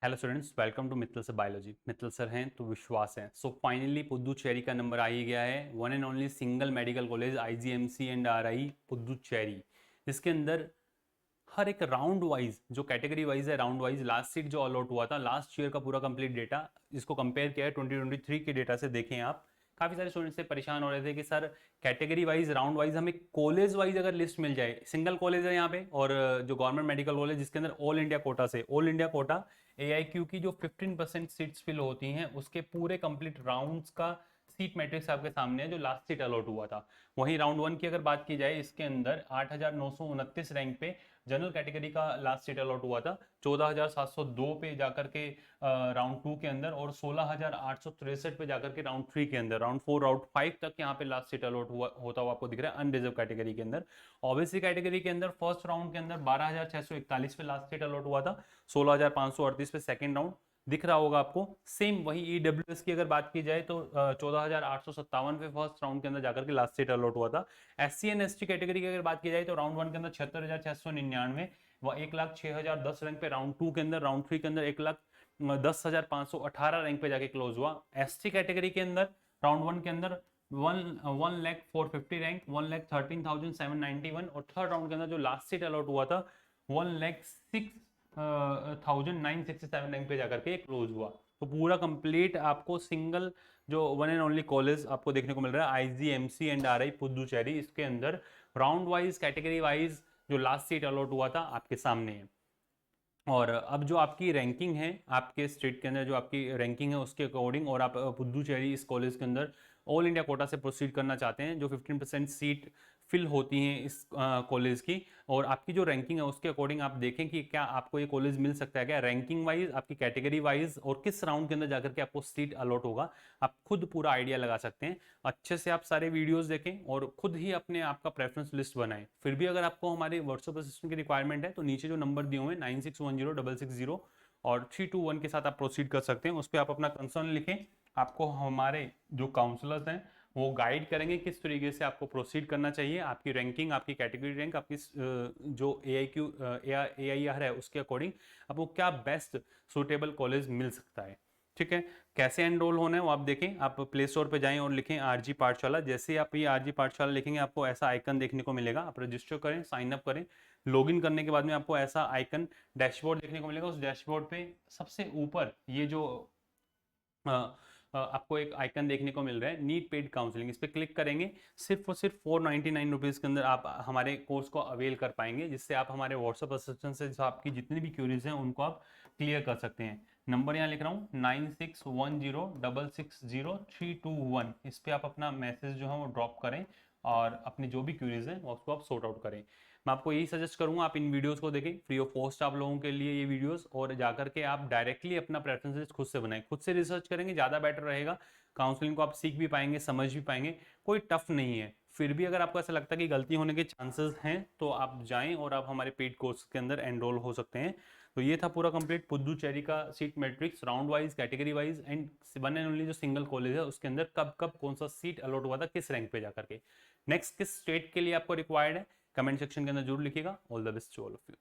Hello students, welcome to Mittal sir biology. Mittal sir हैं तो विश्वास है। सो फाइनली पुदुचेरी का नंबर आ ही गया है। One and only single medical college IGMC and RI Puducherry, जिसके अंदर हर एक राउंड वाइज जो कैटेगरी वाइज है, राउंड वाइज लास्ट सीट जो अलॉट हुआ था लास्ट ईयर का पूरा कंप्लीट डेटा इसको कंपेयर किया है 2023 के डेटा से। देखें आप, काफी सारे स्टूडेंट्स से परेशान हो रहे थे कि sir category wise round wise हमें कॉलेज वाइज अगर लिस्ट मिल जाए। सिंगल कॉलेज है यहाँ पे, और जो गवर्नमेंट मेडिकल कॉलेज जिसके अंदर ऑल इंडिया कोटा से, ऑल इंडिया कोटा एआईक्यू की जो 15% सीट्स फिल होती हैं उसके पूरे कंप्लीट राउंड्स का सीट मैट्रिक्स आपके सामने है जो लास्ट सीट अलॉट हुआ था। वहीं राउंड वन की अगर बात की जाए, इसके अंदर 8,929 रैंक पे जनरल कैटेगरी का लास्ट सीट अलॉट हुआ था, 14,702 पे जाकर के राउंड टू के अंदर, और 16,863 पे जाकर के राउंड थ्री के अंदर। राउंड फोर राउंड फाइव तक यहाँ पे लास्ट सीट अलॉट हुआ होता हुआ आपको दिख रहा है अनरिजर्व कैटेगरी के अंदर। ओबीसी कैटेगरी के अंदर फर्स्ट राउंड के अंदर 12,641 पे लास्ट सीट अलॉट हुआ था, 16,538 पे सेकेंड राउंड दिख रहा होगा आपको। सेम वही ईडब्ल्यूएस की अगर बात की जाए तो 14,857 पे फर्स्ट राउंड के अंदर जाकर के लास्ट सीट अलॉट हुआ था। एससी एंड एसटी कैटेगरी की अगर बात की जाए तो राउंड वन के अंदर 76,699 व 1,06,010 रैंक पे, राउंड टू के अंदर, राउंड थ्री के अंदर 1,10,518 रैंक पे जाके क्लोज हुआ। एसटी कैटेगरी के अंदर राउंड वन के अंदर 1,0450 रैंक, 1,13,791, और थर्ड राउंड के अंदर जो लास्ट सीट अलॉट हुआ था 1,06,967 रैंक पे जाकर के क्लोज हुआ। तो पूरा कंप्लीट आपको सिंगल जो वन एंड ओनली कॉलेज आपको देखने को मिल रहा है आईजीएमसी एंड आरआई पुदुचेरी, इसके अंदर राउंड वाइज कैटेगरी वाइज जो लास्ट सीट अलॉट हुआ था आपके सामने है। और अब जो आपकी रैंकिंग है आपके स्टेट के अंदर, जो आपकी रैंकिंग है उसके अकॉर्डिंग, और आप पुदुचेरी इस कॉलेज के अंदर ऑल इंडिया कोटा से प्रोसीड करना चाहते हैं, जो 15% सीट फिल होती हैं इस कॉलेज की, और आपकी जो रैंकिंग है उसके अकॉर्डिंग आप देखें कि क्या आपको ये कॉलेज मिल सकता है क्या, रैंकिंग वाइज, आपकी कैटेगरी वाइज, और किस राउंड के अंदर जाकर के आपको सीट अलॉट होगा। आप खुद पूरा आइडिया लगा सकते हैं। अच्छे से आप सारे वीडियोस देखें और खुद ही अपने आपका प्रेफरेंस लिस्ट बनाएं। फिर भी अगर आपको हमारे व्हाट्सएप असिस्टेंट की रिक्वायरमेंट है तो नीचे जो नंबर दिए हुए हैं 96106660 और 321 के साथ आप प्रोसीड कर सकते हैं। उस पर आप अपना कंसर्न लिखें। आपको हमारे जो काउंसलर्स हैं वो गाइड करेंगे किस तरीके से आपको प्रोसीड करना चाहिए। आपकी रैंकिंग, आपकी कैटेगरी रैंक, आपकी जो एआईक्यू एआईआर है उसके अकॉर्डिंग आपको क्या बेस्ट सुटेबल कॉलेज मिल सकता है। ठीक है, कैसे एनरोल होना है वो आप देखें। आप प्ले स्टोर पे जाएं और लिखें आरजी पाठशाला। जैसे ही आप ये आरजी पाठशाला लिखेंगे आपको ऐसा आइकन देखने को मिलेगा। आप रजिस्टर करें, साइन अप करें। लॉगिन करने के बाद में आपको ऐसा आइकन डैशबोर्ड देखने को मिलेगा। उस डैशबोर्ड पे सबसे ऊपर ये जो आपको एक आइकन देखने को मिल रहा है नीट पेड काउंसलिंग, इस पर क्लिक करेंगे। सिर्फ और सिर्फ 499 रुपीज़ के अंदर आप हमारे कोर्स को अवेल कर पाएंगे, जिससे आप हमारे व्हाट्सएप असिस्टेंट से आपकी जितनी भी क्यूरीज हैं उनको आप क्लियर कर सकते हैं। नंबर यहाँ लिख रहा हूँ 9610660321। इस पर आप अपना मैसेज जो है वो ड्रॉप करें और अपनी जो भी क्यूरीज हैं उसको आप सॉर्ट आउट करें। मैं आपको यही सजेस्ट करूंगा आप इन वीडियोस को देखें, फ्री ऑफ कॉस्ट आप लोगों के लिए ये वीडियोस, और जाकर के आप डायरेक्टली अपना प्रेफरेंस लिस्ट खुद से बनाएं। खुद से रिसर्च करेंगे ज़्यादा बेटर रहेगा। काउंसलिंग को आप सीख भी पाएंगे, समझ भी पाएंगे। कोई टफ नहीं है। फिर भी अगर आपको ऐसा लगता है कि गलती होने के चांसेस हैं तो आप जाएं और आप हमारे पेड कोर्स के अंदर एनरोल हो सकते हैं। तो ये था पूरा कंप्लीट पुदुचेरी का seat matrix, round wise, category wise, and one and only जो सिंगल कॉलेज है उसके अंदर कब कब कौन सा सीट अलॉट हुआ था, किस रैंक पे जाकर के। नेक्स्ट किस स्टेट के लिए आपको रिक्वायर्ड है कमेंट सेक्शन के अंदर जरूर लिखिएगा। All the best to all of you.